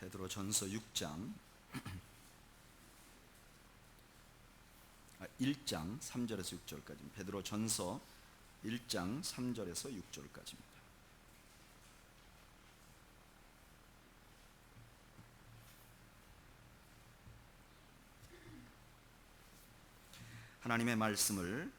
베드로전서 6장 1장 3절에서 6절까지, 베드로전서 1장 3절에서 6절까지입니다. 하나님의 말씀을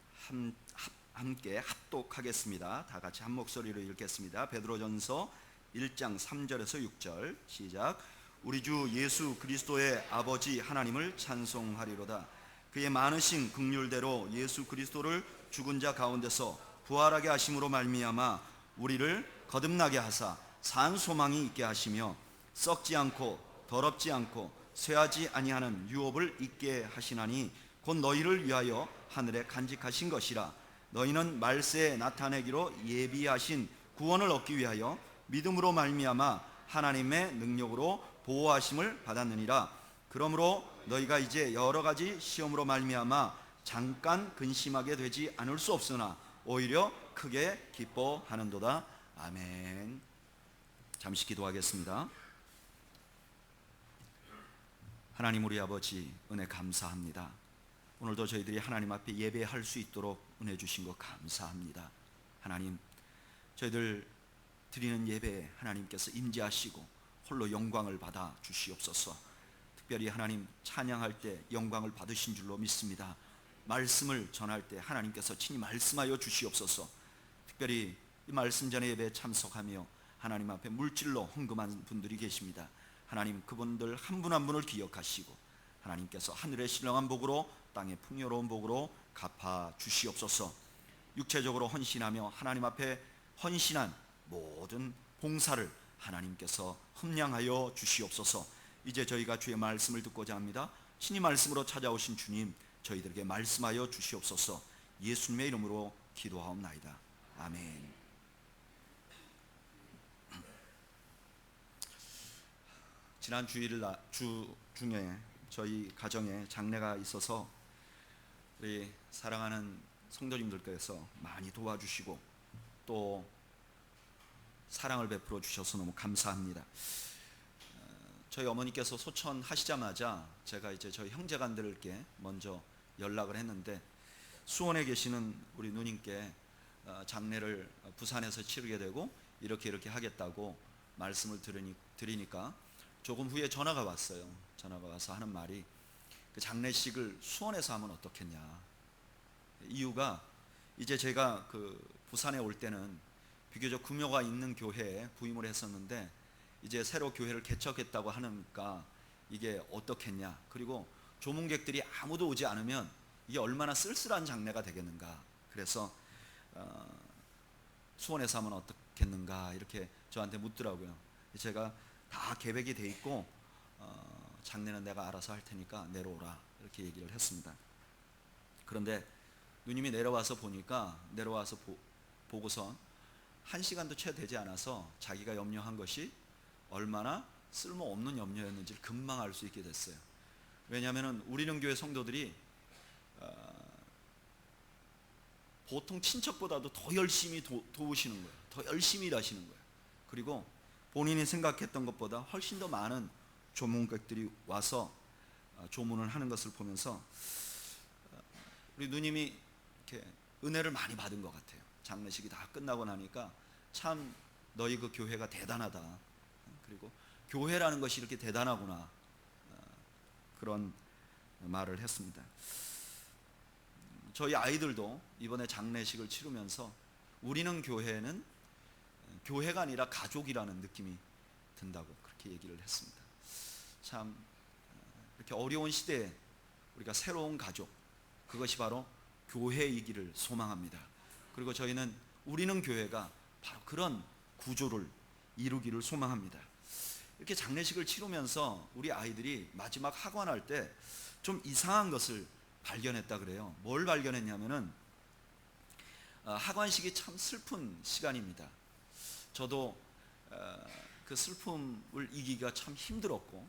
함께 합독하겠습니다. 다 같이 한 목소리로 읽겠습니다. 베드로전서 1장 3절에서 6절 시작. 우리 주 예수 그리스도의 아버지 하나님을 찬송하리로다. 그의 많으신 긍휼대로 예수 그리스도를 죽은 자 가운데서 부활하게 하심으로 말미암아 우리를 거듭나게 하사 산 소망이 있게 하시며 썩지 않고 더럽지 않고 쇠하지 아니하는 유업을 있게 하시나니 곧 너희를 위하여 하늘에 간직하신 것이라. 너희는 말세에 나타내기로 예비하신 구원을 얻기 위하여 믿음으로 말미암아 하나님의 능력으로 보호하심을 받았느니라. 그러므로 너희가 이제 여러 가지 시험으로 말미암아 잠깐 근심하게 되지 않을 수 없으나 오히려 크게 기뻐하는도다. 아멘. 잠시 기도하겠습니다. 하나님 우리 아버지, 은혜 감사합니다. 오늘도 저희들이 하나님 앞에 예배할 수 있도록 은혜 주신 것 감사합니다. 하나님, 저희들 드리는 예배에 하나님께서 임재하시고 홀로 영광을 받아 주시옵소서. 특별히 하나님 찬양할 때 영광을 받으신 줄로 믿습니다. 말씀을 전할 때 하나님께서 친히 말씀하여 주시옵소서. 특별히 이 말씀 전에 예배에 참석하며 하나님 앞에 물질로 헌금한 분들이 계십니다. 하나님, 그분들 한 분 한 분을 기억하시고 하나님께서 하늘의 신령한 복으로 땅의 풍요로운 복으로 갚아 주시옵소서. 육체적으로 헌신하며 하나님 앞에 헌신한 모든 봉사를 하나님께서 흠량하여 주시옵소서. 이제 저희가 주의 말씀을 듣고자 합니다. 신이 말씀으로 찾아오신 주님, 저희들에게 말씀하여 주시옵소서. 예수님의 이름으로 기도하옵나이다. 아멘. 지난 주일 주 중에 저희 가정에 장례가 있어서 우리 사랑하는 성도님들께서 많이 도와주시고 또 사랑을 베풀어 주셔서 너무 감사합니다. 저희 어머니께서 소천하시자마자 제가 이제 저희 형제간들께 먼저 연락을 했는데, 수원에 계시는 우리 누님께 장례를 부산에서 치르게 되고 이렇게 하겠다고 말씀을 드리니까 조금 후에 전화가 왔어요. 전화가 와서 하는 말이, 그 장례식을 수원에서 하면 어떻겠냐. 이유가 이제 제가 그 부산에 올 때는 비교적 규모가 있는 교회에 부임을 했었는데 이제 새로 교회를 개척했다고 하니까 이게 어떻겠냐. 그리고 조문객들이 아무도 오지 않으면 이게 얼마나 쓸쓸한 장례가 되겠는가. 그래서 수원에서 하면 어떻겠는가 이렇게 저한테 묻더라고요. 제가 다 계획이 돼 있고 장례는 내가 알아서 할 테니까 내려오라 이렇게 얘기를 했습니다. 그런데 누님이 내려와서 보니까 보고선 1시간도 채 되지 않아서 자기가 염려한 것이 얼마나 쓸모없는 염려였는지를 금방 알 수 있게 됐어요. 왜냐하면 우리는 교회 성도들이 보통 친척보다도 더 열심히 도우시는 거예요. 더 열심히 일하시는 거예요. 그리고 본인이 생각했던 것보다 훨씬 더 많은 조문객들이 와서 조문을 하는 것을 보면서 우리 누님이 이렇게 은혜를 많이 받은 것 같아요. 장례식이 다 끝나고 나니까 참 너희 그 교회가 대단하다. 그리고 교회라는 것이 이렇게 대단하구나. 그런 말을 했습니다. 저희 아이들도 이번에 장례식을 치르면서 우리는 교회는 교회가 아니라 가족이라는 느낌이 든다고 그렇게 얘기를 했습니다. 참 이렇게 어려운 시대에 우리가 새로운 가족, 그것이 바로 교회이기를 소망합니다. 그리고 저희는 우리는 교회가 바로 그런 구조를 이루기를 소망합니다. 이렇게 장례식을 치르면서 우리 아이들이 마지막 하관할 때 좀 이상한 것을 발견했다 그래요. 뭘 발견했냐면은 하관식이 참 슬픈 시간입니다. 저도 그 슬픔을 이기기가 참 힘들었고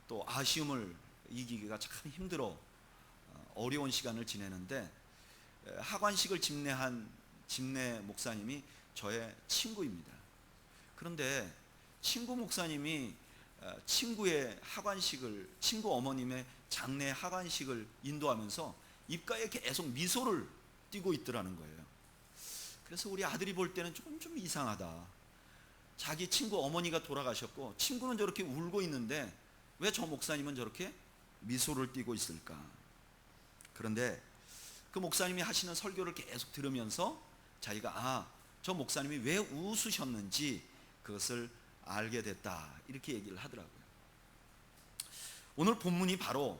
또 아쉬움을 이기기가 참 힘들어 어려운 시간을 지내는데, 하관식을 집례한 집례 목사님이 저의 친구입니다. 그런데 친구 목사님이 친구의 하관식을, 친구 어머님의 장례 하관식을 인도하면서 입가에 계속 미소를 띠고 있더라는 거예요. 그래서 우리 아들이 볼 때는 좀 이상하다. 자기 친구 어머니가 돌아가셨고 친구는 저렇게 울고 있는데 왜 저 목사님은 저렇게 미소를 띠고 있을까? 그런데 그 목사님이 하시는 설교를 계속 들으면서 자기가 저 목사님이 왜 웃으셨는지 그것을 알게 됐다, 이렇게 얘기를 하더라고요. 오늘 본문이 바로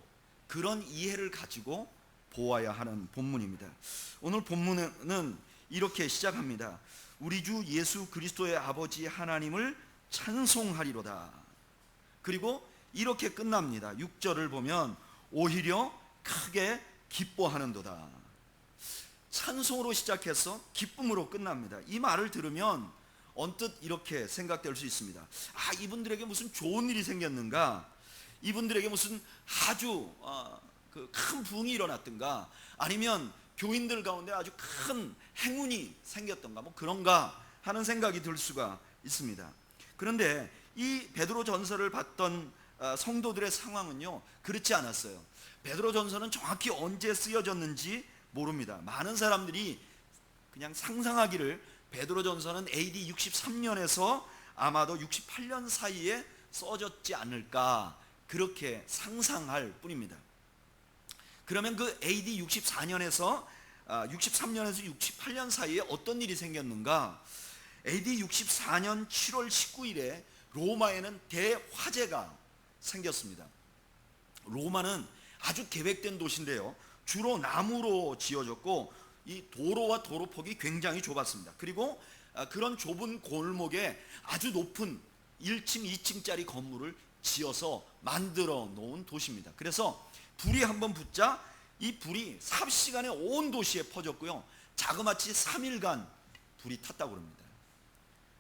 그런 이해를 가지고 보아야 하는 본문입니다. 오늘 본문은 이렇게 시작합니다. 우리 주 예수 그리스도의 아버지 하나님을 찬송하리로다. 그리고 이렇게 끝납니다. 6절을 보면 오히려 크게 기뻐하는도다. 찬송으로 시작해서 기쁨으로 끝납니다. 이 말을 들으면 언뜻 이렇게 생각될 수 있습니다. 이분들에게 무슨 좋은 일이 생겼는가? 이분들에게 무슨 아주 큰 부흥이 일어났던가? 아니면 교인들 가운데 아주 큰 행운이 생겼던가? 뭐 그런가 하는 생각이 들 수가 있습니다. 그런데 이 베드로 전서를 봤던 성도들의 상황은요, 그렇지 않았어요. 베드로 전서는 정확히 언제 쓰여졌는지 모릅니다. 많은 사람들이 그냥 상상하기를 베드로 전서는 AD 63년에서 아마도 68년 사이에 써졌지 않을까, 그렇게 상상할 뿐입니다. 그러면 그 AD 64년에서 63년에서 68년 사이에 어떤 일이 생겼는가? AD 64년 7월 19일에 로마에는 대화재가 생겼습니다. 로마는 아주 계획된 도시인데요, 주로 나무로 지어졌고 이 도로와 도로폭이 굉장히 좁았습니다. 그리고 그런 좁은 골목에 아주 높은 1층, 2층짜리 건물을 지어서 만들어 놓은 도시입니다. 그래서 불이 한번 붙자 이 불이 삽시간에 온 도시에 퍼졌고요, 자그마치 3일간 불이 탔다고 합니다.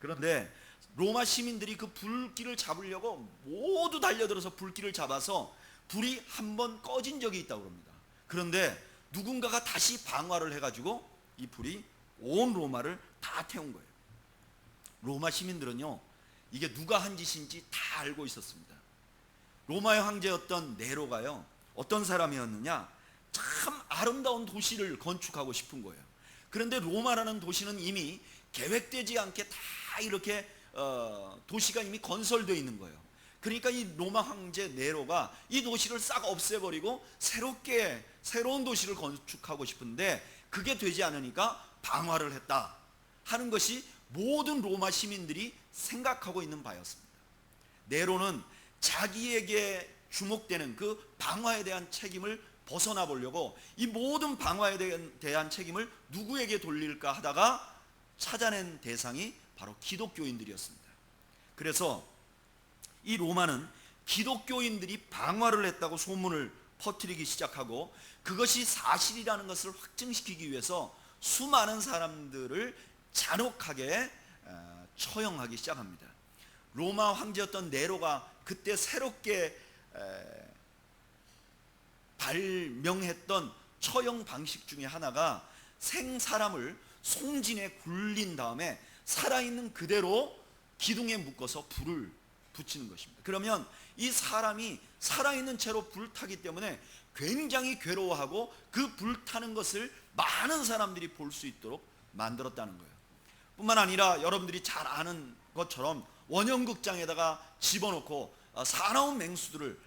그런데 로마 시민들이 그 불길을 잡으려고 모두 달려들어서 불길을 잡아서 불이 한번 꺼진 적이 있다고 합니다. 그런데 누군가가 다시 방화를 해가지고 이 불이 온 로마를 다 태운 거예요. 로마 시민들은요, 이게 누가 한 짓인지 다 알고 있었습니다. 로마의 황제였던 네로가요, 어떤 사람이었느냐, 참 아름다운 도시를 건축하고 싶은 거예요. 그런데 로마라는 도시는 이미 계획되지 않게 다 이렇게 도시가 이미 건설되어 있는 거예요. 그러니까 이 로마 황제 네로가 이 도시를 싹 없애버리고 새로운 도시를 건축하고 싶은데 그게 되지 않으니까 방화를 했다 하는 것이 모든 로마 시민들이 생각하고 있는 바였습니다. 네로는 자기에게 주목되는 그 방화에 대한 책임을 벗어나 보려고 이 모든 방화에 대한 책임을 누구에게 돌릴까 하다가 찾아낸 대상이 바로 기독교인들이었습니다. 그래서 이 로마는 기독교인들이 방화를 했다고 소문을 퍼뜨리기 시작하고 그것이 사실이라는 것을 확증시키기 위해서 수많은 사람들을 잔혹하게 처형하기 시작합니다. 로마 황제였던 네로가 그때 새롭게 발명했던 처형 방식 중에 하나가 생사람을 송진에 굴린 다음에 살아있는 그대로 기둥에 묶어서 불을 붙이는 것입니다. 그러면 이 사람이 살아있는 채로 불타기 때문에 굉장히 괴로워하고 그 불타는 것을 많은 사람들이 볼 수 있도록 만들었다는 거예요. 뿐만 아니라 여러분들이 잘 아는 것처럼 원형극장에다가 집어넣고 사나운 맹수들을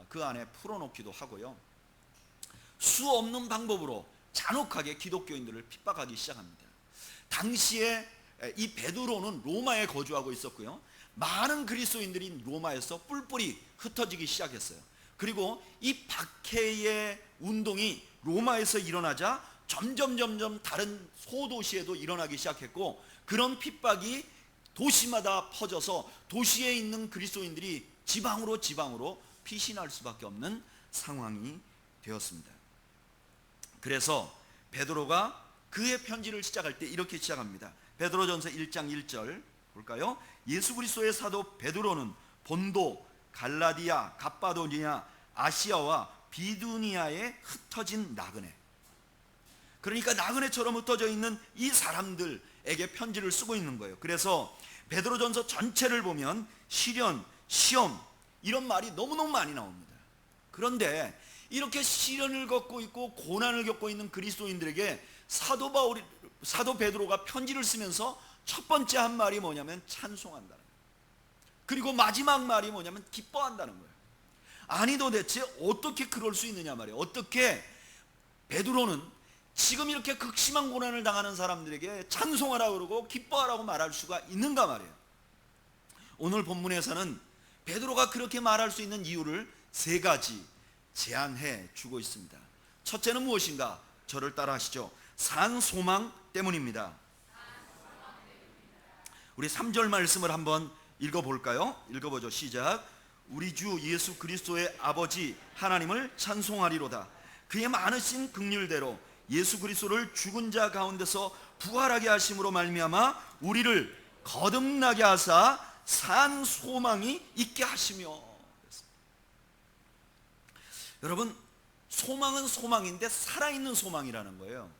그 안에 풀어놓기도 하고요, 수 없는 방법으로 잔혹하게 기독교인들을 핍박하기 시작합니다. 당시에 이 베드로는 로마에 거주하고 있었고요, 많은 그리스도인들이 로마에서 뿔뿔이 흩어지기 시작했어요. 그리고 이 박해의 운동이 로마에서 일어나자 점점 다른 소도시에도 일어나기 시작했고, 그런 핍박이 도시마다 퍼져서 도시에 있는 그리스도인들이 지방으로 피신할 수밖에 없는 상황이 되었습니다. 그래서 베드로가 그의 편지를 시작할 때 이렇게 시작합니다. 베드로전서 1장 1절 볼까요? 예수 그리스도의 사도 베드로는 본도, 갈라디아, 갑바도니아, 아시아와 비두니아에 흩어진 나그네, 그러니까 나그네처럼 흩어져 있는 이 사람들에게 편지를 쓰고 있는 거예요. 그래서 베드로전서 전체를 보면 시련, 시험, 이런 말이 너무너무 많이 나옵니다. 그런데 이렇게 시련을 겪고 있고 고난을 겪고 있는 그리스도인들에게 사도 베드로가 편지를 쓰면서 첫 번째 한 말이 뭐냐면 찬송한다는 거예요. 그리고 마지막 말이 뭐냐면 기뻐한다는 거예요. 아니 도대체 어떻게 그럴 수 있느냐 말이에요. 어떻게 베드로는 지금 이렇게 극심한 고난을 당하는 사람들에게 찬송하라고 그러고 기뻐하라고 말할 수가 있는가 말이에요. 오늘 본문에서는 베드로가 그렇게 말할 수 있는 이유를 세 가지 제안해 주고 있습니다. 첫째는 무엇인가? 저를 따라 하시죠. 산 소망 때문입니다. 우리 3절 말씀을 한번 읽어볼까요? 읽어보죠. 시작. 우리 주 예수 그리스도의 아버지 하나님을 찬송하리로다. 그의 많으신 긍휼대로 예수 그리스도를 죽은 자 가운데서 부활하게 하심으로 말미암아 우리를 거듭나게 하사 산 소망이 있게 하시며. 여러분, 소망은 소망인데 살아있는 소망이라는 거예요.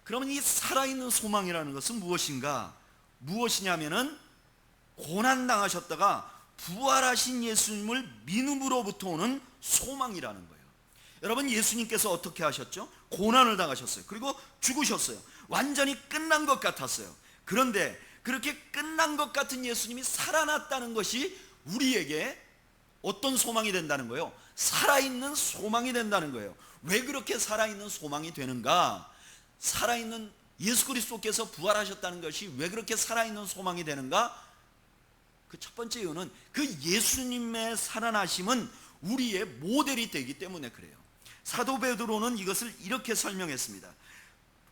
그러면 이 살아있는 소망이라는 것은 무엇인가? 무엇이냐면은 고난당하셨다가 부활하신 예수님을 믿음으로부터 오는 소망이라는 거예요. 여러분, 예수님께서 어떻게 하셨죠? 고난을 당하셨어요. 그리고 죽으셨어요. 완전히 끝난 것 같았어요. 그런데 그렇게 끝난 것 같은 예수님이 살아났다는 것이 우리에게 어떤 소망이 된다는 거예요? 살아있는 소망이 된다는 거예요. 왜 그렇게 살아있는 소망이 되는가? 살아있는 예수 그리스도께서 부활하셨다는 것이 왜 그렇게 살아있는 소망이 되는가? 그 첫 번째 이유는 그 예수님의 살아나심은 우리의 모델이 되기 때문에 그래요. 사도 베드로는 이것을 이렇게 설명했습니다.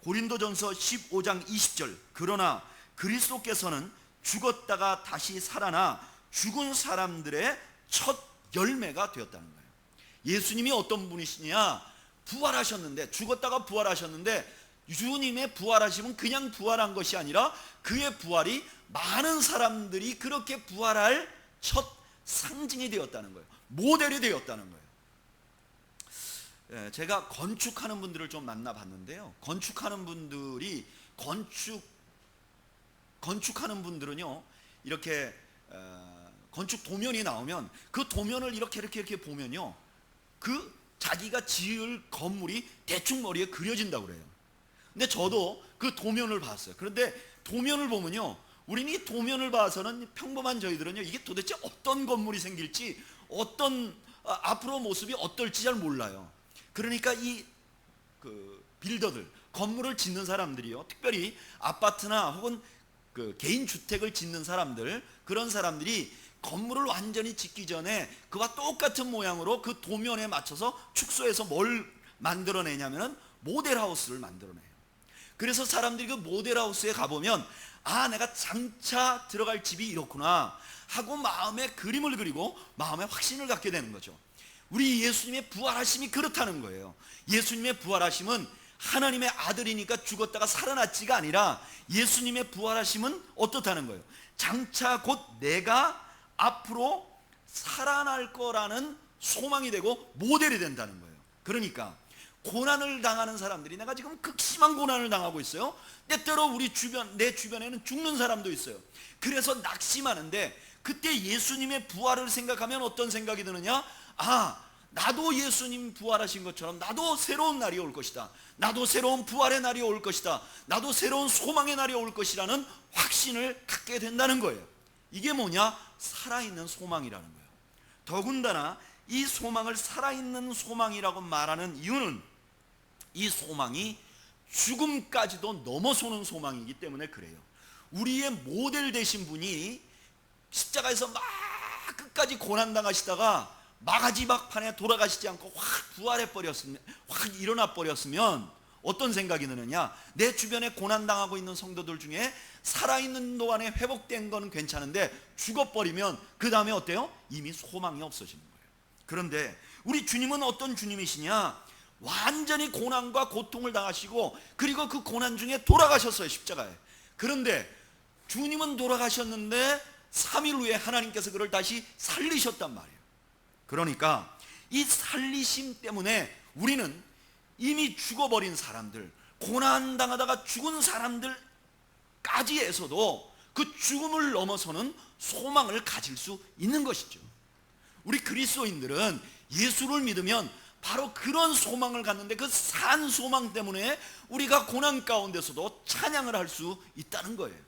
고린도전서 15장 20절. 그러나 그리스도께서는 죽었다가 다시 살아나 죽은 사람들의 첫 열매가 되었다는 거예요. 예수님이 어떤 분이시냐? 부활하셨는데, 죽었다가 부활하셨는데, 주님의 부활하심은 그냥 부활한 것이 아니라 그의 부활이 많은 사람들이 그렇게 부활할 첫 상징이 되었다는 거예요. 모델이 되었다는 거예요. 제가 건축하는 분들을 좀 만나봤는데요. 건축하는 분들은요, 이렇게 건축 도면이 나오면 그 도면을 이렇게 보면요, 그 자기가 지을 건물이 대충 머리에 그려진다고 그래요. 근데 저도 그 도면을 봤어요. 그런데 도면을 보면요, 우리는 이 도면을 봐서는 평범한 저희들은요, 이게 도대체 어떤 건물이 생길지, 어떤 앞으로 모습이 어떨지 잘 몰라요. 그러니까 이 빌더들, 건물을 짓는 사람들이요, 특별히 아파트나 혹은 개인 주택을 짓는 사람들, 그런 사람들이 건물을 완전히 짓기 전에 그와 똑같은 모양으로 그 도면에 맞춰서 축소해서 뭘 만들어내냐면 모델하우스를 만들어내요. 그래서 사람들이 그 모델하우스에 가보면, 아, 내가 장차 들어갈 집이 이렇구나 하고 마음에 그림을 그리고 마음에 확신을 갖게 되는 거죠. 우리 예수님의 부활하심이 그렇다는 거예요. 예수님의 부활하심은 하나님의 아들이니까 죽었다가 살아났지가 아니라 예수님의 부활하심은 어떻다는 거예요? 장차 곧 내가 앞으로 살아날 거라는 소망이 되고 모델이 된다는 거예요. 그러니까 고난을 당하는 사람들이, 내가 지금 극심한 고난을 당하고 있어요. 때때로 내 주변에는 죽는 사람도 있어요. 그래서 낙심하는데, 그때 예수님의 부활을 생각하면 어떤 생각이 드느냐? 아, 나도 예수님 부활하신 것처럼 나도 새로운 날이 올 것이다. 나도 새로운 부활의 날이 올 것이다. 나도 새로운 소망의 날이 올 것이라는 확신을 갖게 된다는 거예요. 이게 뭐냐? 살아있는 소망이라는 거예요. 더군다나 이 소망을 살아있는 소망이라고 말하는 이유는 이 소망이 죽음까지도 넘어서는 소망이기 때문에 그래요. 우리의 모델 되신 분이 십자가에서 막 끝까지 고난당하시다가 마가지막판에 돌아가시지 않고 확 일어나 버렸으면 어떤 생각이 드느냐? 내 주변에 고난당하고 있는 성도들 중에 살아있는 동안에 회복된 건 괜찮은데 죽어버리면 그 다음에 어때요? 이미 소망이 없어지는 거예요. 그런데 우리 주님은 어떤 주님이시냐? 완전히 고난과 고통을 당하시고 그리고 그 고난 중에 돌아가셨어요, 십자가에. 그런데 주님은 돌아가셨는데 3일 후에 하나님께서 그를 다시 살리셨단 말이에요. 그러니까 이 살리심 때문에 우리는 이미 죽어버린 사람들, 고난당하다가 죽은 사람들까지에서도 그 죽음을 넘어서는 소망을 가질 수 있는 것이죠. 우리 그리스도인들은 예수를 믿으면 바로 그런 소망을 갖는데, 그 산 소망 때문에 우리가 고난 가운데서도 찬양을 할 수 있다는 거예요.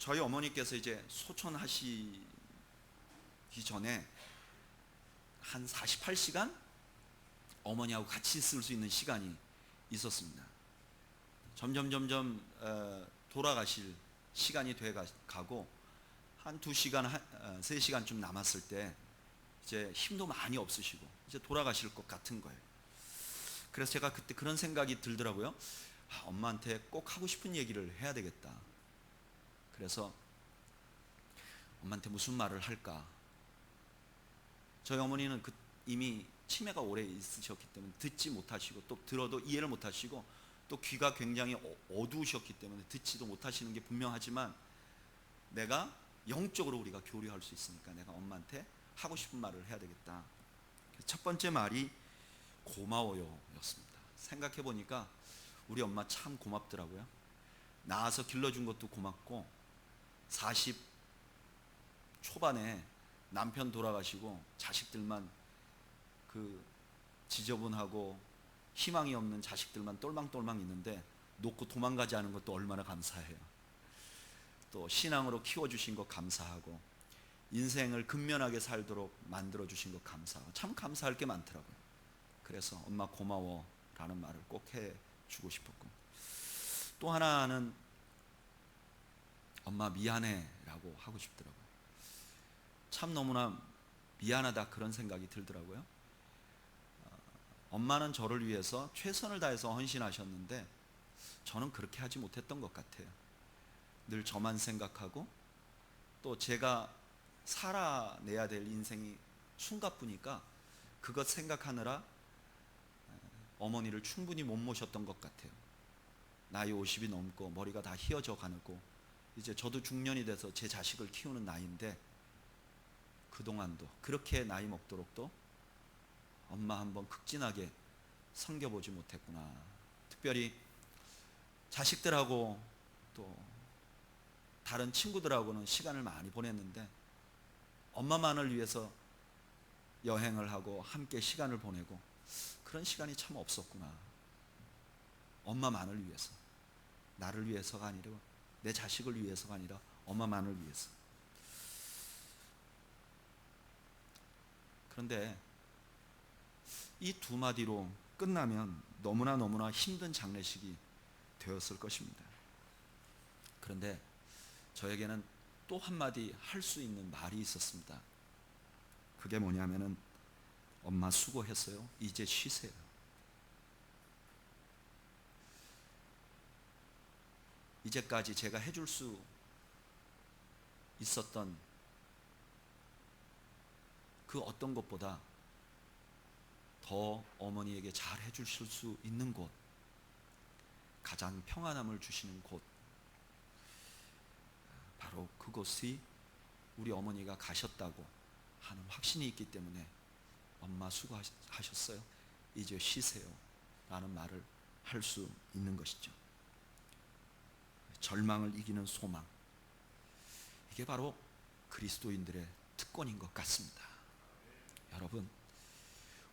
저희 어머니께서 이제 소천하시기 전에 한 48시간 어머니하고 같이 있을 수 있는 시간이 있었습니다. 점점 돌아가실 시간이 돼 가고 한 2시간, 3시간쯤 남았을 때 이제 힘도 많이 없으시고 이제 돌아가실 것 같은 거예요. 그래서 제가 그때 그런 생각이 들더라고요. 엄마한테 꼭 하고 싶은 얘기를 해야 되겠다. 그래서 엄마한테 무슨 말을 할까? 저희 어머니는 이미 치매가 오래 있으셨기 때문에 듣지 못하시고, 또 들어도 이해를 못하시고, 또 귀가 굉장히 어두우셨기 때문에 듣지도 못하시는 게 분명하지만, 내가 영적으로 우리가 교류할 수 있으니까 내가 엄마한테 하고 싶은 말을 해야 되겠다. 첫 번째 말이 고마워요 였습니다. 생각해 보니까 우리 엄마 참 고맙더라고요. 낳아서 길러준 것도 고맙고, 40 초반에 남편 돌아가시고 자식들만, 그 지저분하고 희망이 없는 자식들만 똘망똘망 있는데 놓고 도망가지 않은 것도 얼마나 감사해요. 또 신앙으로 키워주신 것 감사하고, 인생을 근면하게 살도록 만들어주신 것 감사하고, 참 감사할 게 많더라고요. 그래서 엄마 고마워 라는 말을 꼭 해주고 싶었고, 또 하나는 엄마 미안해 라고 하고 싶더라고요. 참 너무나 미안하다 그런 생각이 들더라고요. 엄마는 저를 위해서 최선을 다해서 헌신하셨는데 저는 그렇게 하지 못했던 것 같아요. 늘 저만 생각하고, 또 제가 살아내야 될 인생이 숨가쁘니까 그것 생각하느라 어머니를 충분히 못 모셨던 것 같아요. 나이 50이 넘고 머리가 다 휘어져 가고 이제 저도 중년이 돼서 제 자식을 키우는 나이인데, 그동안도 그렇게 나이 먹도록도 엄마 한번 극진하게 섬겨보지 못했구나. 특별히 자식들하고 또 다른 친구들하고는 시간을 많이 보냈는데 엄마만을 위해서 여행을 하고 함께 시간을 보내고 그런 시간이 참 없었구나. 엄마만을 위해서, 나를 위해서가 아니라, 내 자식을 위해서가 아니라 엄마만을 위해서. 그런데 이 두 마디로 끝나면 너무나 힘든 장례식이 되었을 것입니다. 그런데 저에게는 또 한마디 할 수 있는 말이 있었습니다. 그게 뭐냐면은, 엄마 수고했어요. 이제 쉬세요. 이제까지 제가 해줄 수 있었던 그 어떤 것보다 더 어머니에게 잘 해주실 수 있는 곳, 가장 평안함을 주시는 곳, 바로 그곳이 우리 어머니가 가셨다고 하는 확신이 있기 때문에 엄마 수고하셨어요. 이제 쉬세요 라는 말을 할 수 있는 것이죠. 절망을 이기는 소망, 이게 바로 그리스도인들의 특권인 것 같습니다. 여러분,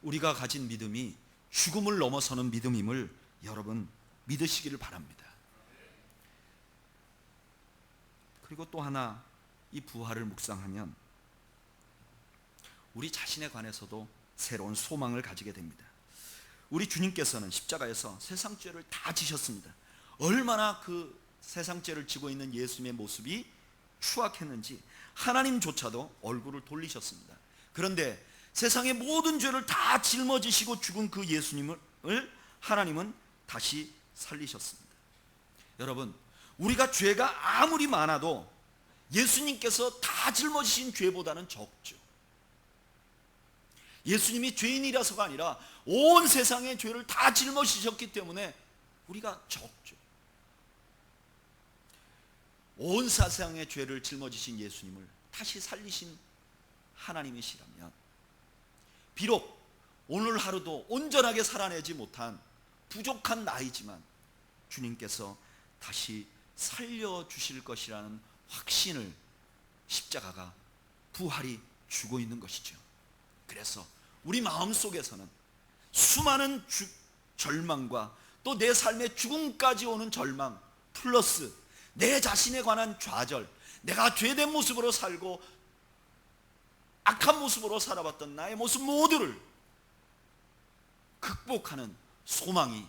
우리가 가진 믿음이 죽음을 넘어서는 믿음임을 여러분 믿으시기를 바랍니다. 그리고 또 하나, 이 부활을 묵상하면 우리 자신에 관해서도 새로운 소망을 가지게 됩니다. 우리 주님께서는 십자가에서 세상 죄를 다 지셨습니다. 얼마나 그 세상 죄를 지고 있는 예수님의 모습이 추악했는지 하나님조차도 얼굴을 돌리셨습니다. 그런데 세상의 모든 죄를 다 짊어지시고 죽은 그 예수님을 하나님은 다시 살리셨습니다. 여러분, 우리가 죄가 아무리 많아도 예수님께서 다 짊어지신 죄보다는 적죠. 예수님이 죄인이라서가 아니라 온 세상의 죄를 다 짊어지셨기 때문에 우리가 적죠. 온 세상의 죄를 짊어지신 예수님을 다시 살리신 하나님이시라면, 비록 오늘 하루도 온전하게 살아내지 못한 부족한 나이지만 주님께서 다시 살려주실 것이라는 확신을 십자가가 부활이 주고 있는 것이죠. 그래서 우리 마음속에서는 수많은 절망과 또 내 삶의 죽음까지 오는 절망 플러스 내 자신에 관한 좌절, 내가 죄된 모습으로 살고 악한 모습으로 살아왔던 나의 모습 모두를 극복하는 소망이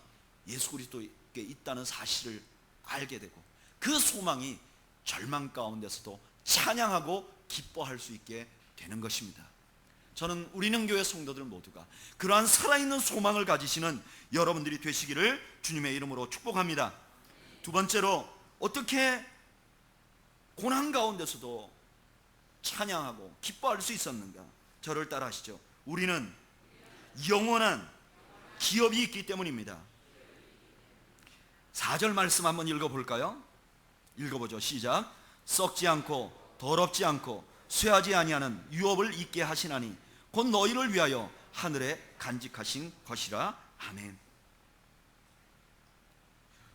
예수 그리스도에 있다는 사실을 알게 되고, 그 소망이 절망 가운데서도 찬양하고 기뻐할 수 있게 되는 것입니다. 저는 우리는 교회 성도들 모두가 그러한 살아있는 소망을 가지시는 여러분들이 되시기를 주님의 이름으로 축복합니다. 두 번째로, 어떻게 고난 가운데서도 찬양하고 기뻐할 수 있었는가? 저를 따라 하시죠. 우리는 영원한 기업이 있기 때문입니다. 4절 말씀 한번 읽어볼까요? 읽어보죠. 시작. 썩지 않고 더럽지 않고 쇠하지 아니하는 유업을 있게 하시나니 곧 너희를 위하여 하늘에 간직하신 것이라. 아멘.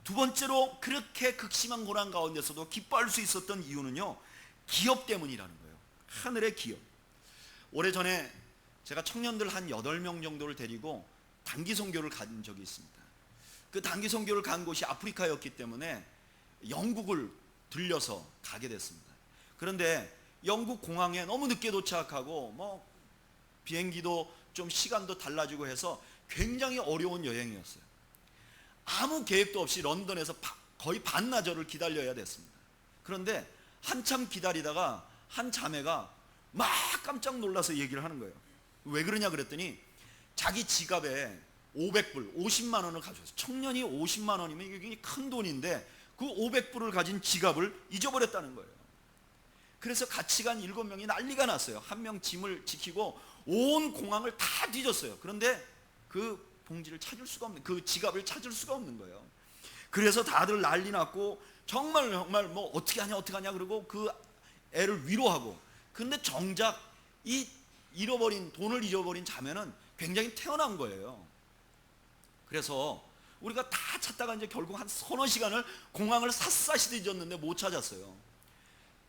두 번째로 그렇게 극심한 고난 가운데서도 기뻐할 수 있었던 이유는요, 기업 때문이라는 거예요. 하늘의 기업. 오래전에 제가 청년들 한 8명 정도를 데리고 단기 선교를 간 적이 있습니다. 그 단기 선교를 간 곳이 아프리카였기 때문에 영국을 들려서 가게 됐습니다. 그런데 영국 공항에 너무 늦게 도착하고 비행기도 좀 시간도 달라지고 해서 굉장히 어려운 여행이었어요. 아무 계획도 없이 런던에서 거의 반나절을 기다려야 됐습니다. 그런데 한참 기다리다가 한 자매가 막 깜짝 놀라서 얘기를 하는 거예요. 왜 그러냐 그랬더니 자기 지갑에 500불, 50만 원을 가져왔어요. 청년이 50만 원이면 이게 큰 돈인데 그 500불을 가진 지갑을 잊어버렸다는 거예요. 그래서 같이 간 7명이 난리가 났어요. 한 명 짐을 지키고 온 공항을 다 뒤졌어요. 그런데 그 봉지를 찾을 수가 없는, 그 지갑을 찾을 수가 없는 거예요. 그래서 다들 난리 났고 정말 어떻게 하냐 그러고 그 애를 위로하고, 근데 정작 이 돈을 잃어버린 자매는 굉장히 태어난 거예요. 그래서 우리가 다 찾다가 이제 결국 한 서너 시간을 공항을 샅샅이 뒤졌는데 못 찾았어요.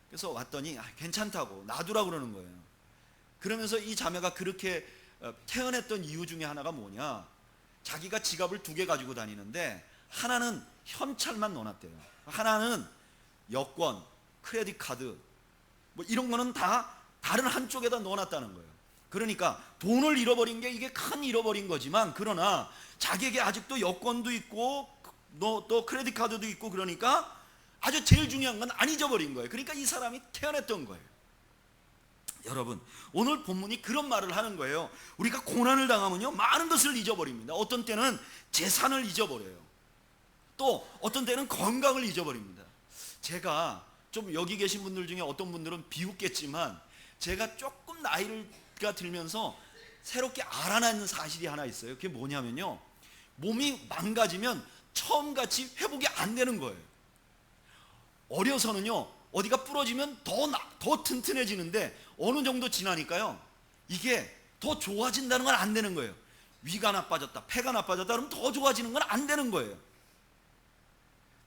그래서 왔더니 괜찮다고 놔두라 그러는 거예요. 그러면서 이 자매가 그렇게 태어났던 이유 중에 하나가 뭐냐, 자기가 지갑을 2개 가지고 다니는데 하나는 현찰만 넣어놨대요. 하나는 여권, 크레딧 카드 이런 거는 다 다른 한쪽에다 넣어놨다는 거예요. 그러니까 돈을 잃어버린 게 이게 큰 잃어버린 거지만, 그러나 자기에게 아직도 여권도 있고 또 크레딧 카드도 있고, 그러니까 아주 제일 중요한 건 안 잊어버린 거예요. 그러니까 이 사람이 태어났던 거예요. 여러분, 오늘 본문이 그런 말을 하는 거예요. 우리가 고난을 당하면요, 많은 것을 잊어버립니다. 어떤 때는 재산을 잊어버려요. 또 어떤 때는 건강을 잊어버립니다. 제가 좀 여기 계신 분들 중에 어떤 분들은 비웃겠지만, 제가 조금 나이가 들면서 새롭게 알아내는 사실이 하나 있어요. 그게 뭐냐면요, 몸이 망가지면 처음같이 회복이 안 되는 거예요. 어려서는요, 어디가 부러지면 더 튼튼해지는데 어느 정도 지나니까요, 이게 더 좋아진다는 건 안 되는 거예요. 위가 나빠졌다, 폐가 나빠졌다 그러면 더 좋아지는 건 안 되는 거예요.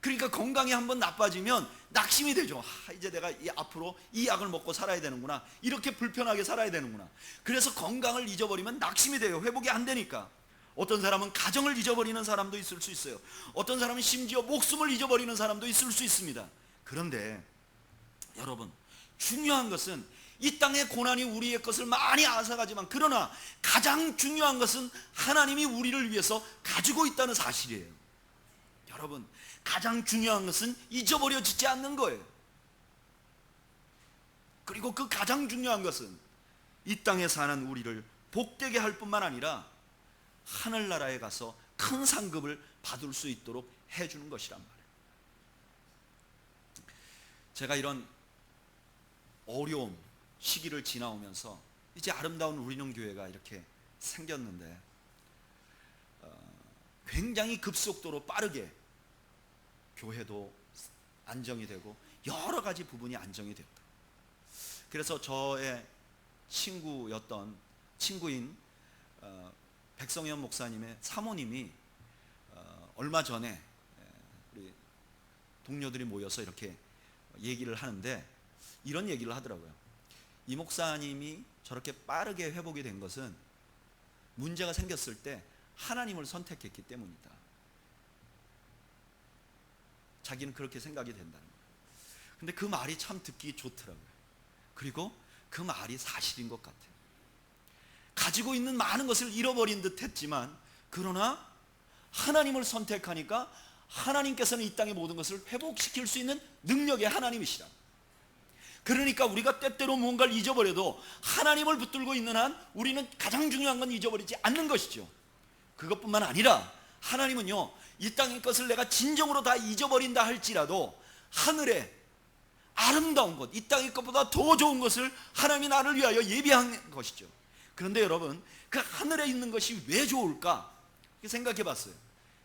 그러니까 건강이 한번 나빠지면 낙심이 되죠. 이제 내가 앞으로 이 약을 먹고 살아야 되는구나, 이렇게 불편하게 살아야 되는구나. 그래서 건강을 잊어버리면 낙심이 돼요. 회복이 안 되니까. 어떤 사람은 가정을 잊어버리는 사람도 있을 수 있어요. 어떤 사람은 심지어 목숨을 잊어버리는 사람도 있을 수 있습니다. 그런데 여러분, 중요한 것은 이 땅의 고난이 우리의 것을 많이 앗아가지만, 그러나 가장 중요한 것은 하나님이 우리를 위해서 가지고 있다는 사실이에요. 여러분, 가장 중요한 것은 잊어버려지지 않는 거예요. 그리고 그 가장 중요한 것은 이 땅에 사는 우리를 복되게 할 뿐만 아니라 하늘나라에 가서 큰 상급을 받을 수 있도록 해주는 것이란 말이에요. 제가 이런 어려움 시기를 지나오면서 이제 아름다운 우리는 교회가 이렇게 생겼는데, 굉장히 급속도로 빠르게 교회도 안정이 되고 여러 가지 부분이 안정이 되었다. 그래서 저의 친구인 백성현 목사님의 사모님이 얼마 전에 우리 동료들이 모여서 이렇게 얘기를 하는데, 이런 얘기를 하더라고요. 이 목사님이 저렇게 빠르게 회복이 된 것은 문제가 생겼을 때 하나님을 선택했기 때문이다. 자기는 그렇게 생각이 된다는 거예요. 근데 그 말이 참 듣기 좋더라고요. 그리고 그 말이 사실인 것 같아요. 가지고 있는 많은 것을 잃어버린 듯 했지만, 그러나 하나님을 선택하니까 하나님께서는 이 땅의 모든 것을 회복시킬 수 있는 능력의 하나님이시라. 그러니까 우리가 때때로 뭔가를 잊어버려도 하나님을 붙들고 있는 한 우리는 가장 중요한 건 잊어버리지 않는 것이죠. 그것뿐만 아니라 하나님은요, 이 땅의 것을 내가 진정으로 다 잊어버린다 할지라도 하늘에 아름다운 것, 이 땅의 것보다 더 좋은 것을 하나님이 나를 위하여 예비한 것이죠. 그런데 여러분, 그 하늘에 있는 것이 왜 좋을까 생각해 봤어요.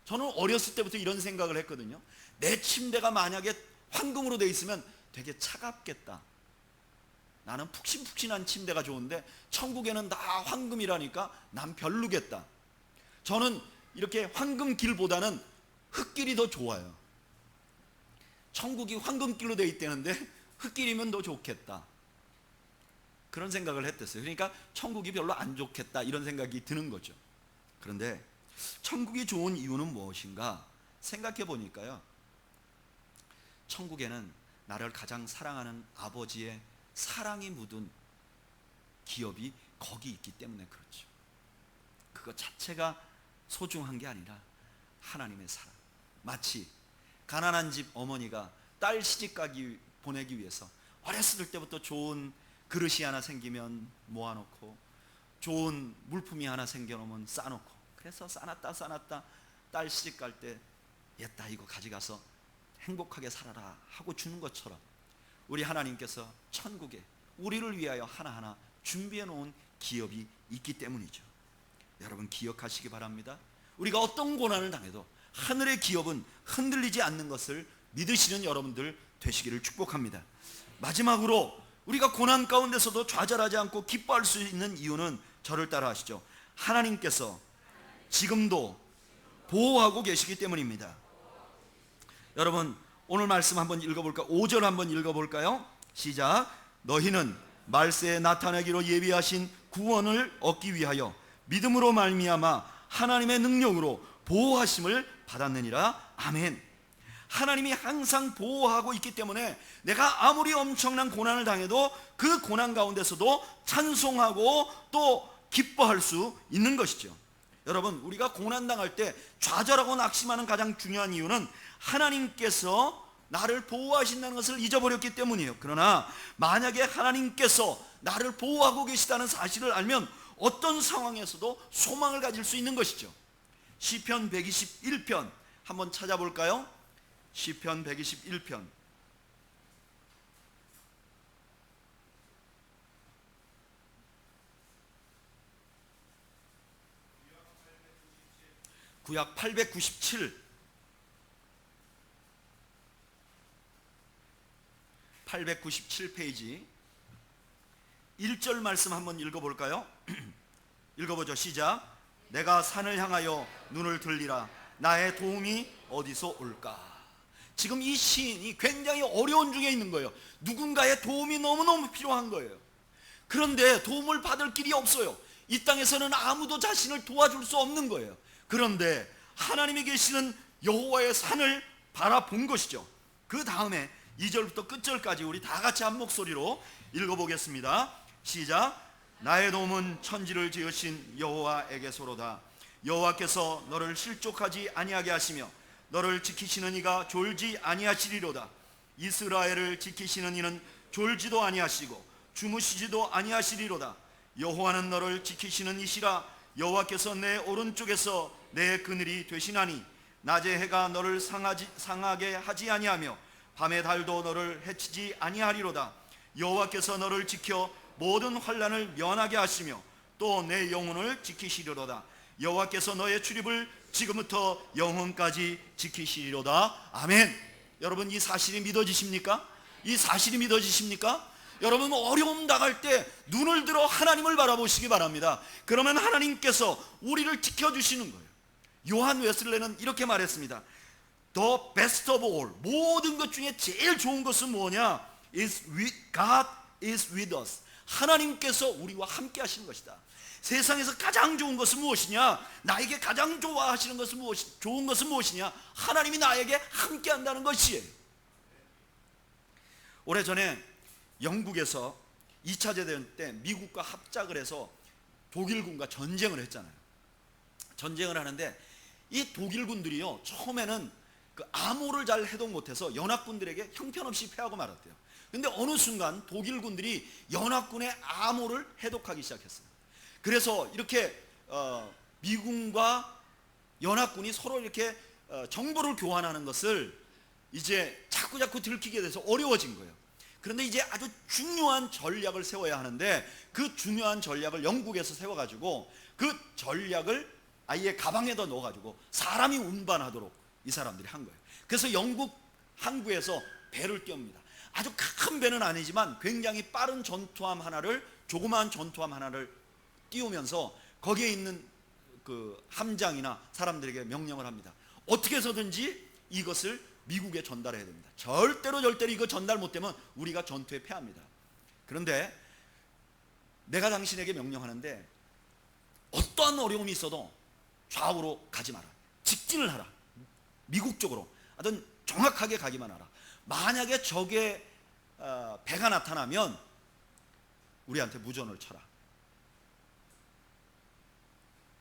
저는 어렸을 때부터 이런 생각을 했거든요. 내 침대가 만약에 황금으로 되어 있으면 되게 차갑겠다. 나는 푹신푹신한 침대가 좋은데 천국에는 다 황금이라니까 난 별로겠다. 저는 이렇게 황금길보다는 흙길이 더 좋아요. 천국이 황금길로 되어 있다는데 흙길이면 더 좋겠다. 그런 생각을 했댔어요. 그러니까 천국이 별로 안 좋겠다 이런 생각이 드는 거죠. 그런데 천국이 좋은 이유는 무엇인가 생각해 보니까요, 천국에는 나를 가장 사랑하는 아버지의 사랑이 묻은 기업이 거기 있기 때문에 그렇죠. 그것 자체가 소중한 게 아니라 하나님의 사랑. 마치 가난한 집 어머니가 딸 시집가기 보내기 위해서 어렸을 때부터 좋은 그릇이 하나 생기면 모아놓고 좋은 물품이 하나 생겨놓으면 싸놓고, 그래서 싸놨다 딸 시집갈 때 얘따 이거 가져가서 행복하게 살아라 하고 주는 것처럼 우리 하나님께서 천국에 우리를 위하여 하나하나 준비해 놓은 기업이 있기 때문이죠. 여러분 기억하시기 바랍니다. 우리가 어떤 고난을 당해도 하늘의 기업은 흔들리지 않는 것을 믿으시는 여러분들 되시기를 축복합니다. 마지막으로 우리가 고난 가운데서도 좌절하지 않고 기뻐할 수 있는 이유는 저를 따라 하시죠. 하나님께서 지금도 보호하고 계시기 때문입니다. 여러분 오늘 말씀 한번 읽어볼까요? 5절 한번 읽어볼까요? 시작. 너희는 말세에 나타나기로 예비하신 구원을 얻기 위하여 믿음으로 말미암아 하나님의 능력으로 보호하심을 받았느니라. 아멘. 하나님이 항상 보호하고 있기 때문에 내가 아무리 엄청난 고난을 당해도 그 고난 가운데서도 찬송하고 또 기뻐할 수 있는 것이죠. 여러분 우리가 고난당할 때 좌절하고 낙심하는 가장 중요한 이유는 하나님께서 나를 보호하신다는 것을 잊어버렸기 때문이에요. 그러나 만약에 하나님께서 나를 보호하고 계시다는 사실을 알면 어떤 상황에서도 소망을 가질 수 있는 것이죠. 시편 121편 한번 찾아볼까요? 시편 121편 구약 897페이지 1절 말씀 한번 읽어볼까요? 읽어보죠. 시작. 내가 산을 향하여 눈을 들리라. 나의 도움이 어디서 올까? 지금 이 시인이 굉장히 어려운 중에 있는 거예요. 누군가의 도움이 너무너무 필요한 거예요. 그런데 도움을 받을 길이 없어요. 이 땅에서는 아무도 자신을 도와줄 수 없는 거예요. 그런데 하나님이 계시는 여호와의 산을 바라본 것이죠. 그 다음에 2절부터 끝절까지 우리 다 같이 한 목소리로 읽어보겠습니다. 시작. 나의 도움은 천지를 지으신 여호와에게서로다. 여호와께서 너를 실족하지 아니하게 하시며 너를 지키시는 이가 졸지 아니하시리로다. 이스라엘을 지키시는 이는 졸지도 아니하시고 주무시지도 아니하시리로다. 여호와는 너를 지키시는 이시라. 여호와께서 내 오른쪽에서 내 그늘이 되시나니 낮에 해가 너를 상하게 하지 아니하며 밤의 달도 너를 해치지 아니하리로다. 여호와께서 너를 지켜 모든 환난을 면하게 하시며 또 내 영혼을 지키시리로다. 여호와께서 너의 출입을 지금부터 영혼까지 지키시리로다. 아멘. 여러분 이 사실이 믿어지십니까? 이 사실이 믿어지십니까? 여러분 어려움 당할 때 눈을 들어 하나님을 바라보시기 바랍니다. 그러면 하나님께서 우리를 지켜주시는 거예요. 요한 웨슬레는 이렇게 말했습니다. The best of all, 모든 것 중에 제일 좋은 것은 뭐냐? God is with us. 하나님께서 우리와 함께 하시는 것이다. 세상에서 가장 좋은 것은 무엇이냐? 나에게 가장 좋아하시는 것은 좋은 것은 무엇이냐? 하나님이 나에게 함께 한다는 것이에요. 오래전에 영국에서 2차 대전 때 미국과 합작을 해서 독일군과 전쟁을 했잖아요. 전쟁을 하는데 이 독일군들이요, 처음에는 그 암호를 잘 해독 못해서 연합군들에게 형편없이 패하고 말았대요. 근데 어느 순간 독일군들이 연합군의 암호를 해독하기 시작했어요. 그래서 이렇게 미군과 연합군이 서로 이렇게 정보를 교환하는 것을 이제 자꾸 들키게 돼서 어려워진 거예요. 그런데 이제 아주 중요한 전략을 세워야 하는데 그 중요한 전략을 영국에서 세워가지고 그 전략을 아예 가방에다 넣어가지고 사람이 운반하도록 이 사람들이 한 거예요. 그래서 영국 항구에서 배를 띄웁니다. 아주 큰 배는 아니지만 굉장히 빠른 전투함 하나를, 조그마한 전투함 하나를 띄우면서 거기에 있는 그 함장이나 사람들에게 명령을 합니다. 어떻게 해서든지 이것을 미국에 전달해야 됩니다. 절대로 이거 전달 못되면 우리가 전투에 패합니다. 그런데 내가 당신에게 명령하는데 어떠한 어려움이 있어도 좌우로 가지 마라. 직진을 하라. 미국 쪽으로 하여튼 정확하게 가기만 하라. 만약에 적의 배가 나타나면 우리한테 무전을 쳐라.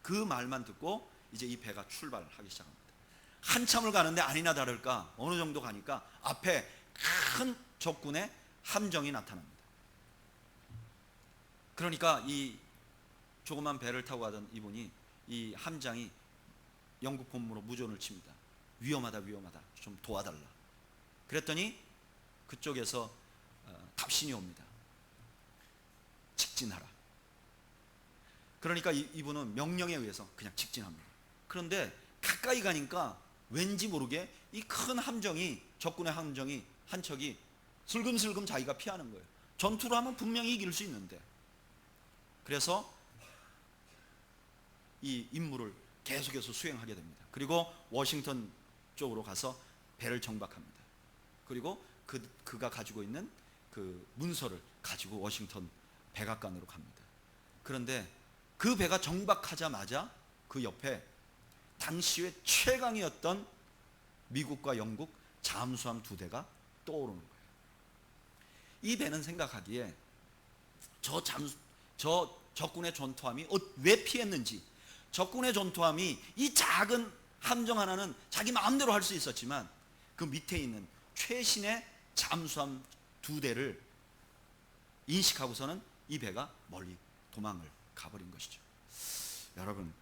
그 말만 듣고 이제 이 배가 출발하기 시작합니다. 한참을 가는데 아니나 다를까 어느 정도 가니까 앞에 큰 적군의 함정이 나타납니다. 그러니까 이 조그만 배를 타고 가던 이분이, 이 함장이 영국 본부로 무전을 칩니다. 위험하다, 좀 도와달라. 그랬더니 그쪽에서 답신이 옵니다. 직진하라. 그러니까 이분은 명령에 의해서 그냥 직진합니다. 그런데 가까이 가니까 왠지 모르게 이 큰 함정이, 적군의 함정이 한 척이 슬금슬금 자기가 피하는 거예요. 전투를 하면 분명히 이길 수 있는데. 그래서 이 임무를 계속해서 수행하게 됩니다. 그리고 워싱턴 쪽으로 가서 배를 정박합니다. 그리고 그가 가지고 있는 그 문서를 가지고 워싱턴 백악관으로 갑니다. 그런데 그 배가 정박하자마자 그 옆에 당시의 최강이었던 미국과 영국 잠수함 2대가 떠오르는 거예요. 이 배는 생각하기에 저 적군의 전투함이 왜 피했는지, 적군의 전투함이 이 작은 함정 하나는 자기 마음대로 할 수 있었지만 그 밑에 있는 최신의 잠수함 2대를 인식하고서는 이 배가 멀리 도망을 가버린 것이죠. 여러분,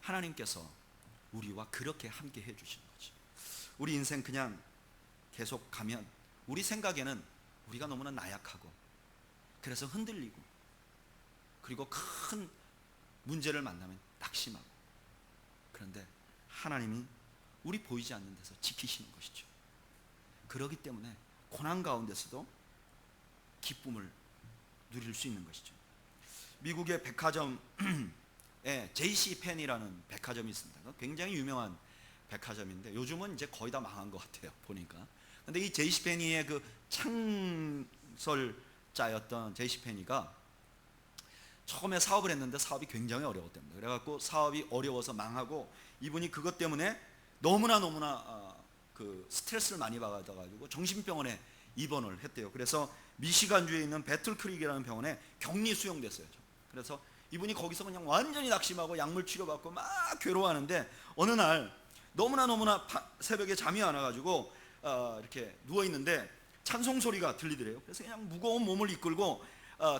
하나님께서 우리와 그렇게 함께 해주시는 거죠. 우리 인생 그냥 계속 가면 우리 생각에는 우리가 너무나 나약하고 그래서 흔들리고, 그리고 큰 문제를 만나면 낙심하고, 그런데 하나님이 우리 보이지 않는 데서 지키시는 것이죠. 그렇기 때문에 고난 가운데서도 기쁨을 누릴 수 있는 것이죠. 미국의 백화점에 JC 펜이라는 백화점이 있습니다. 굉장히 유명한 백화점인데 요즘은 이제 거의 다 망한 것 같아요, 보니까. 근데 이 JC 펜이의 그 창설자였던 JC 펜이가 처음에 사업을 했는데 사업이 굉장히 어려웠답니다. 그래갖고 사업이 어려워서 망하고, 이분이 그것 때문에 너무나 그 스트레스를 많이 받아가지고 정신병원에 입원을 했대요. 그래서 미시간주에 있는 배틀크릭이라는 병원에 격리 수용됐어요. 그래서 이분이 거기서 그냥 완전히 낙심하고 약물 치료받고 막 괴로워하는데, 어느 날 너무나 새벽에 잠이 안 와가지고 이렇게 누워있는데 찬송 소리가 들리더래요. 그래서 그냥 무거운 몸을 이끌고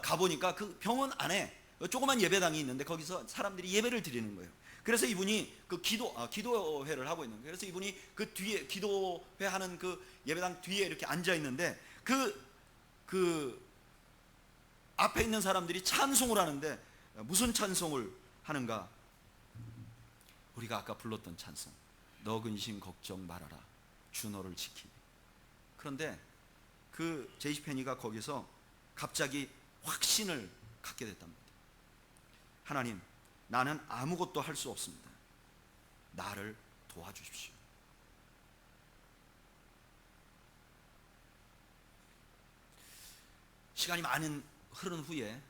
가보니까 그 병원 안에 조그만 예배당이 있는데 거기서 사람들이 예배를 드리는 거예요. 그래서 이분이 그 기도회를 하고 있는 거예요. 그래서 이분이 그 뒤에 기도회 하는 그 예배당 뒤에 이렇게 앉아 있는데 그 앞에 있는 사람들이 찬송을 하는데 무슨 찬송을 하는가? 우리가 아까 불렀던 찬송, 너 근심 걱정 말아라, 주 너를 지키리. 그런데 그 제이시 페니가 거기서 갑자기 확신을 갖게 됐답니다. 하나님, 나는 아무것도 할 수 없습니다. 나를 도와주십시오. 시간이 많은 흐른 후에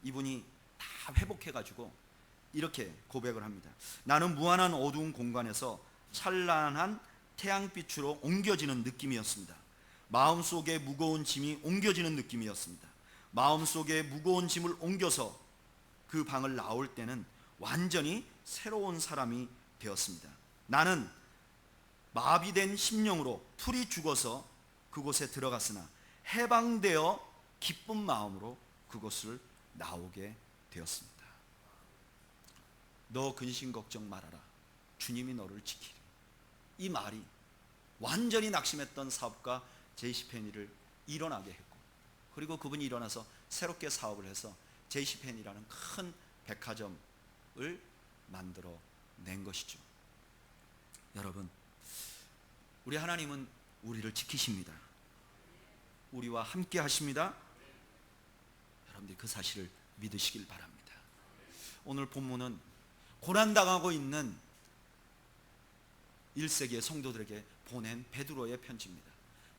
이분이 다 회복해가지고 이렇게 고백을 합니다. 나는 무한한 어두운 공간에서 찬란한 태양빛으로 옮겨지는 느낌이었습니다. 마음속에 무거운 짐이 옮겨지는 느낌이었습니다. 마음속에 무거운 짐을 옮겨서 그 방을 나올 때는 완전히 새로운 사람이 되었습니다. 나는 마비된 심령으로 풀이 죽어서 그곳에 들어갔으나 해방되어 기쁜 마음으로 그곳을 나오게 되었습니다. 너 근심 걱정 말아라. 주님이 너를 지키리. 이 말이 완전히 낙심했던 사업가 제이시 페니를 일어나게 했고, 그리고 그분이 일어나서 새롭게 사업을 해서 제이시 페니라는 큰 백화점을 만들어 낸 것이죠. 여러분, 우리 하나님은 우리를 지키십니다. 우리와 함께 하십니다. 여러분들이 그 사실을 믿으시길 바랍니다. 오늘 본문은 고난당하고 있는 1세기의 성도들에게 보낸 베드로의 편지입니다.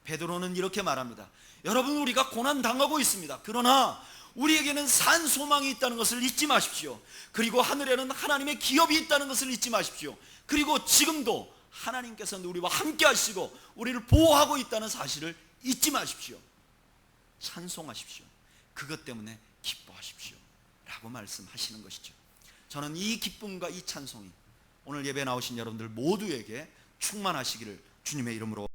베드로는 이렇게 말합니다. 여러분, 우리가 고난당하고 있습니다. 그러나 우리에게는 산 소망이 있다는 것을 잊지 마십시오. 그리고 하늘에는 하나님의 기업이 있다는 것을 잊지 마십시오. 그리고 지금도 하나님께서는 우리와 함께 하시고 우리를 보호하고 있다는 사실을 잊지 마십시오. 찬송하십시오. 그것 때문에 기뻐하십시오 라고 말씀하시는 것이죠. 저는 이 기쁨과 이 찬송이 오늘 예배 나오신 여러분들 모두에게 충만하시기를 주님의 이름으로